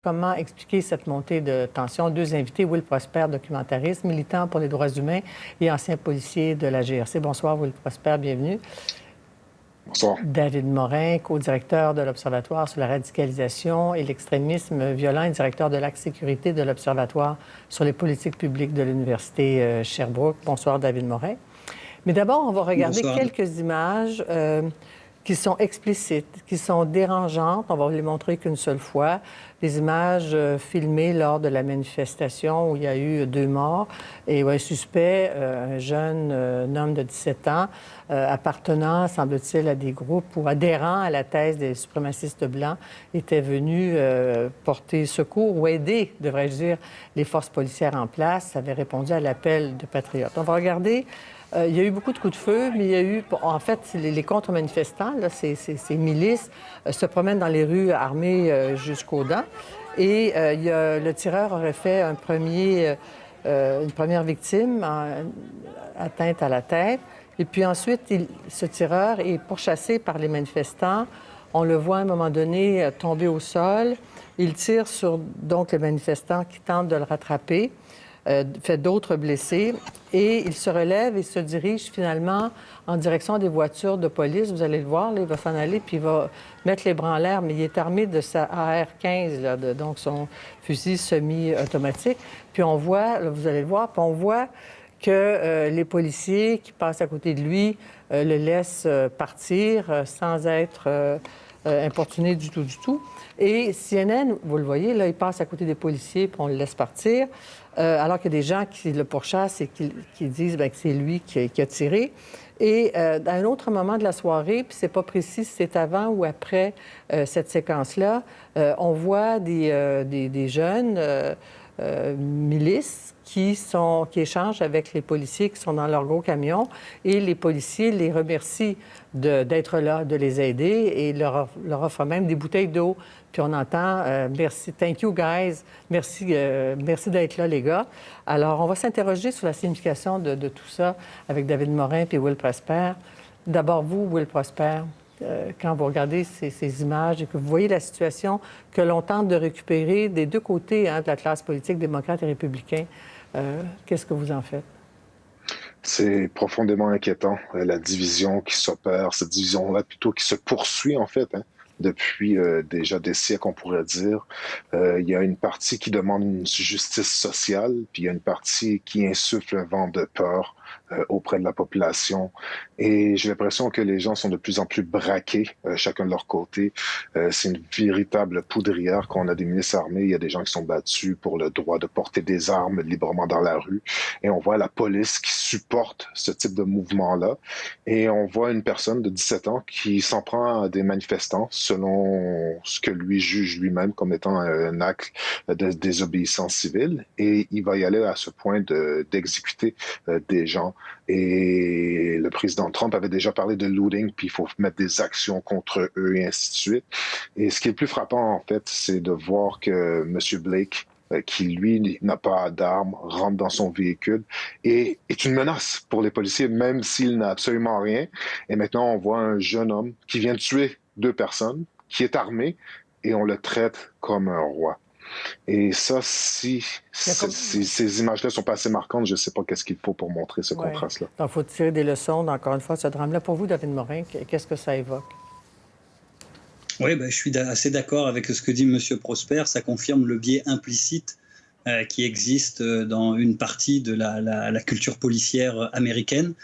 comment expliquer cette montée de tension? Deux invités, Will Prosper, documentariste, militant pour les droits humains et ancien policier de la GRC. Bonsoir, Will Prosper, bienvenue. Bonsoir. David Morin, co-directeur de l'Observatoire sur la radicalisation et l'extrémisme violent et directeur de l'axe sécurité de l'Observatoire sur les politiques publiques de l'Université Sherbrooke. Bonsoir, David Morin. Mais d'abord, on va regarder quelques images qui sont explicites, qui sont dérangeantes. On va vous les montrer qu'une seule fois. Des images filmées lors de la manifestation où il y a eu 2 morts et où un suspect, un jeune homme de 17 ans, appartenant, semble-t-il, à des groupes ou adhérant à la thèse des suprémacistes blancs, était venu porter secours ou aider, devrais-je dire, les forces policières en place, avait répondu à l'appel de patriotes. On va regarder. Il y a eu beaucoup de coups de feu, mais il y a eu... En fait, les contre-manifestants, là, ces milices, se promènent dans les rues armés jusqu'aux dents. Et le tireur aurait fait une première victime atteinte à la tête. Et puis ensuite, ce tireur est pourchassé par les manifestants. On le voit à un moment donné tomber au sol. Il tire sur donc les manifestants qui tentent de le rattraper. Fait d'autres blessés, et il se relève et se dirige finalement en direction des voitures de police. Vous allez le voir, là, il va s'en aller, puis il va mettre les bras en l'air, mais il est armé de sa AR-15, là, donc son fusil semi-automatique. Puis on voit, là, vous allez le voir, puis on voit que les policiers qui passent à côté de lui le laissent partir sans être importunés du tout. Et CNN, vous le voyez, là, il passe à côté des policiers, puis on le laisse partir. Alors qu'il y a des gens qui le pourchassent et qui disent que c'est lui qui a tiré. Et à un autre moment de la soirée, puis c'est pas précis si c'est avant ou après cette séquence-là, on voit des jeunes milices qui échangent avec les policiers qui sont dans leur gros camion, et les policiers les remercient d'être là, de les aider, et leur offrent même des bouteilles d'eau. Puis on entend « Merci, thank you guys, merci d'être là les gars ». Alors on va s'interroger sur la signification de tout ça avec David Morin puis Will Prosper. D'abord vous, Will Prosper, quand vous regardez ces images et que vous voyez la situation que l'on tente de récupérer des deux côtés de la classe politique, démocrate et républicain, qu'est-ce que vous en faites? C'est profondément inquiétant, la division qui s'opère, cette division-là plutôt qui se poursuit en fait, depuis déjà des siècles, on pourrait dire. Il y a une partie qui demande une justice sociale, puis il y a une partie qui insuffle un vent de peur auprès de la population. Et j'ai l'impression que les gens sont de plus en plus braqués, chacun de leur côté. C'est une véritable poudrière. Quand on a des milices armées, il y a des gens qui sont battus pour le droit de porter des armes librement dans la rue. Et on voit la police qui supporte ce type de mouvement-là. Et on voit une personne de 17 ans qui s'en prend à des manifestants selon ce que lui juge lui-même comme étant un acte de désobéissance civile. Et il va y aller à ce point d'exécuter des gens. Et le président Trump avait déjà parlé de looting, puis il faut mettre des actions contre eux et ainsi de suite. Et ce qui est le plus frappant, en fait, c'est de voir que M. Blake, qui, lui, n'a pas d'armes, rentre dans son véhicule et est une menace pour les policiers, même s'il n'a absolument rien. Et maintenant, on voit un jeune homme qui vient de tuer 2 personnes, qui est armé, et on le traite comme un roi. Et ça, si ces images-là sont pas assez marquantes, je ne sais pas qu'est-ce qu'il faut pour montrer ce contraste-là. Donc, il faut tirer des leçons, encore une fois, de ce drame-là. Pour vous, David Morin, qu'est-ce que ça évoque? Oui, je suis assez d'accord avec ce que dit M. Prosper. Ça confirme le biais implicite qui existe dans une partie de la culture policière américaine.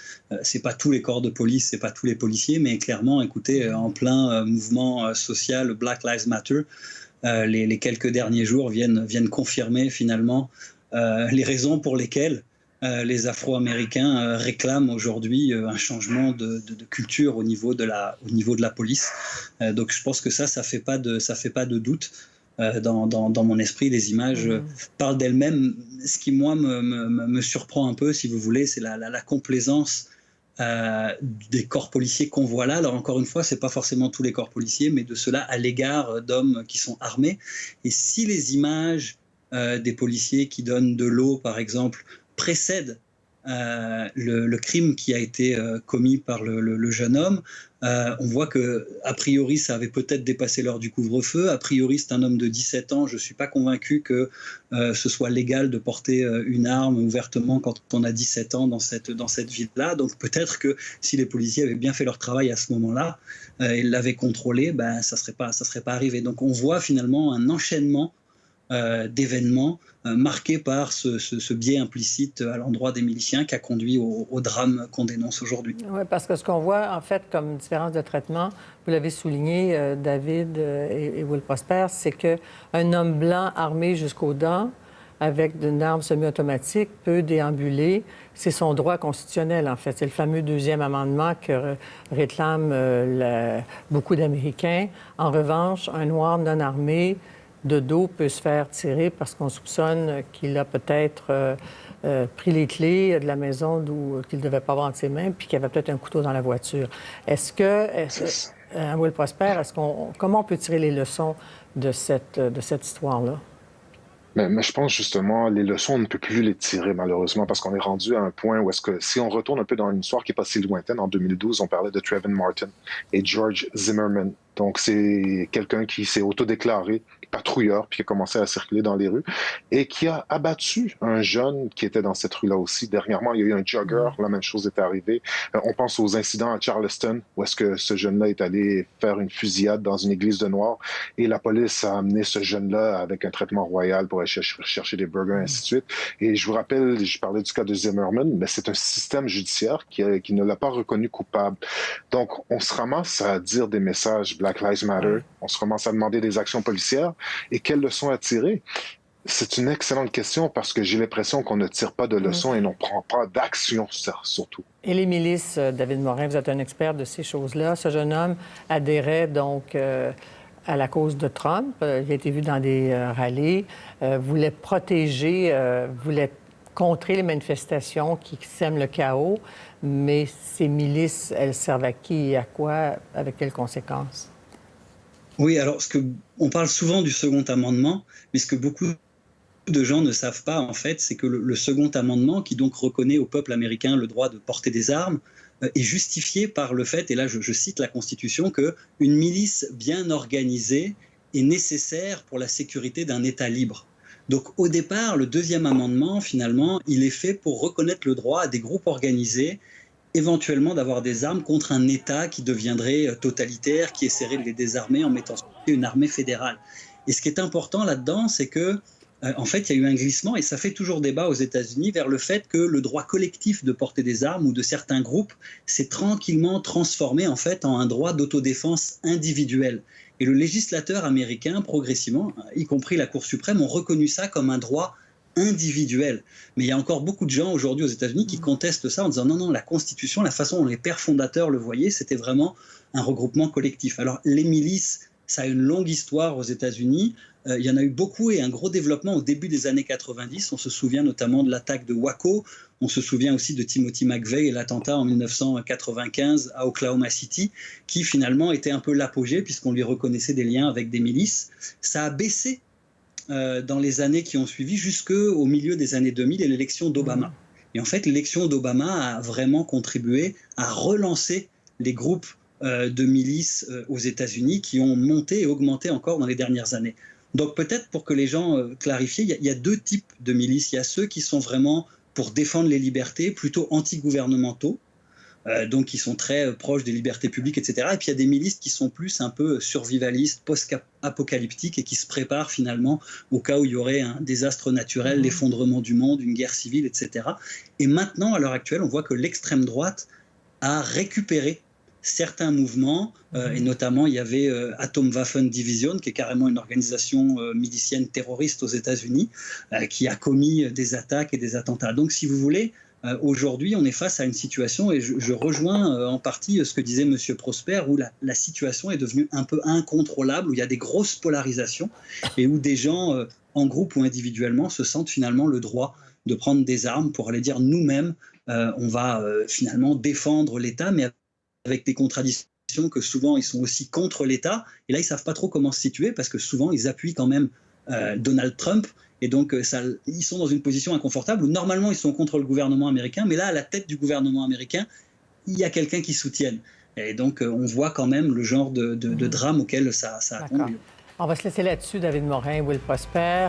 C'est pas tous les corps de police, c'est pas tous les policiers, mais clairement, écoutez, en plein mouvement social Black Lives Matter, les quelques derniers jours viennent confirmer finalement les raisons pour lesquelles les Afro-Américains réclament aujourd'hui un changement de culture au niveau de la police. Donc je pense que ça fait pas de doute. Dans mon esprit, les images parlent d'elles-mêmes. Ce qui, moi, me surprend un peu, si vous voulez, c'est la complaisance des corps policiers qu'on voit là. Alors encore une fois, c'est pas forcément tous les corps policiers, mais de cela à l'égard d'hommes qui sont armés. Et si les images des policiers qui donnent de l'eau, par exemple, précèdent le crime qui a été commis par le jeune homme. On voit que, a priori, ça avait peut-être dépassé l'heure du couvre-feu. A priori, c'est un homme de 17 ans. Je ne suis pas convaincu que ce soit légal de porter une arme ouvertement quand on a 17 ans dans cette ville-là. Donc peut-être que si les policiers avaient bien fait leur travail à ce moment-là, ils l'avaient contrôlé, ça serait pas arrivé. Donc on voit finalement un enchaînement d'événements marqués par ce biais implicite à l'endroit des miliciens qui a conduit au drame qu'on dénonce aujourd'hui. Oui, parce que ce qu'on voit, en fait, comme différence de traitement, vous l'avez souligné, David et Will Prosper, c'est qu'un homme blanc armé jusqu'aux dents, avec une arme semi-automatique, peut déambuler. C'est son droit constitutionnel, en fait. C'est le fameux deuxième amendement que réclament beaucoup d'Américains. En revanche, un noir non armé de dos peut se faire tirer parce qu'on soupçonne qu'il a peut-être pris les clés de la maison qu'il ne devait pas avoir entre ses mains puis qu'il y avait peut-être un couteau dans la voiture. Will Prosper, comment on peut tirer les leçons de cette histoire-là? Mais je pense justement, les leçons, on ne peut plus les tirer malheureusement parce qu'on est rendu à un point où est-ce que, si on retourne un peu dans une histoire qui n'est pas si lointaine, en 2012, on parlait de Trayvon Martin et George Zimmerman. Donc, c'est quelqu'un qui s'est autodéclaré patrouilleur puis qui a commencé à circuler dans les rues et qui a abattu un jeune qui était dans cette rue-là aussi. Dernièrement, il y a eu un jogger, la même chose est arrivée. On pense aux incidents à Charleston où est-ce que ce jeune-là est allé faire une fusillade dans une église de Noirs et la police a amené ce jeune-là avec un traitement royal pour aller chercher des burgers, et ainsi de suite. Et je vous rappelle, je parlais du cas de Zimmerman, mais c'est un système judiciaire qui ne l'a pas reconnu coupable. Donc, on se ramasse à dire des messages Black Lives Matter, on se ramasse à demander des actions policières. Et quelles leçons à tirer? C'est une excellente question parce que j'ai l'impression qu'on ne tire pas de leçons et n'on prend pas d'action, surtout. Et les milices, David Morin, vous êtes un expert de ces choses-là. Ce jeune homme adhérait donc à la cause de Trump. Il a été vu dans des rallyes, voulait protéger, voulait contrer les manifestations qui sèment le chaos. Mais ces milices, elles servent à qui et à quoi, avec quelles conséquences? Oui, alors on parle souvent du second amendement, mais ce que beaucoup de gens ne savent pas, en fait, c'est que le second amendement, qui donc reconnaît au peuple américain le droit de porter des armes, est justifié par le fait, et là je cite la Constitution, qu'une milice bien organisée est nécessaire pour la sécurité d'un État libre. Donc au départ, le deuxième amendement, finalement, il est fait pour reconnaître le droit à des groupes organisés éventuellement d'avoir des armes contre un État qui deviendrait totalitaire, qui essaierait de les désarmer en mettant sur pied une armée fédérale. Et ce qui est important là-dedans, c'est que, en fait, il y a eu un glissement, et ça fait toujours débat aux États-Unis, vers le fait que le droit collectif de porter des armes ou de certains groupes s'est tranquillement transformé, en fait, en un droit d'autodéfense individuelle. Et le législateur américain, progressivement, y compris la Cour suprême, ont reconnu ça comme un droit individuel. Mais il y a encore beaucoup de gens aujourd'hui aux États-Unis qui contestent ça en disant non, la Constitution, la façon dont les pères fondateurs le voyaient, c'était vraiment un regroupement collectif. Alors les milices, ça a une longue histoire aux États-Unis. Il y en a eu beaucoup et un gros développement au début des années 90. On se souvient notamment de l'attaque de Waco. On se souvient aussi de Timothy McVeigh et l'attentat en 1995 à Oklahoma City, qui finalement était un peu l'apogée puisqu'on lui reconnaissait des liens avec des milices. Ça a baissé dans les années qui ont suivi jusqu'au milieu des années 2000 et l'élection d'Obama. Et en fait, l'élection d'Obama a vraiment contribué à relancer les groupes de milices aux États-Unis qui ont monté et augmenté encore dans les dernières années. Donc peut-être pour que les gens clarifient, il y a deux types de milices. Il y a ceux qui sont vraiment pour défendre les libertés, plutôt anti-gouvernementaux, donc qui sont très proches des libertés publiques, etc. Et puis il y a des milices qui sont plus un peu survivalistes, post-apocalyptiques et qui se préparent finalement au cas où il y aurait un désastre naturel, l'effondrement du monde, une guerre civile, etc. Et maintenant, à l'heure actuelle, on voit que l'extrême droite a récupéré certains mouvements, et notamment il y avait Atomwaffen Division, qui est carrément une organisation milicienne terroriste aux États-Unis, qui a commis des attaques et des attentats. Donc si vous voulez, aujourd'hui, on est face à une situation, et je rejoins en partie ce que disait M. Prosper, où la situation est devenue un peu incontrôlable, où il y a des grosses polarisations, et où des gens, en groupe ou individuellement, se sentent finalement le droit de prendre des armes pour aller dire nous-mêmes, on va finalement défendre l'État, mais avec des contradictions que souvent ils sont aussi contre l'État, et là ils ne savent pas trop comment se situer, parce que souvent ils appuient quand même Donald Trump. Et donc, ils sont dans une position inconfortable où normalement ils sont contre le gouvernement américain, mais là, à la tête du gouvernement américain, il y a quelqu'un qui soutienne. Et donc, on voit quand même le genre de drame auquel ça a conduit. On va se laisser là-dessus, David Morin, Will Prosper.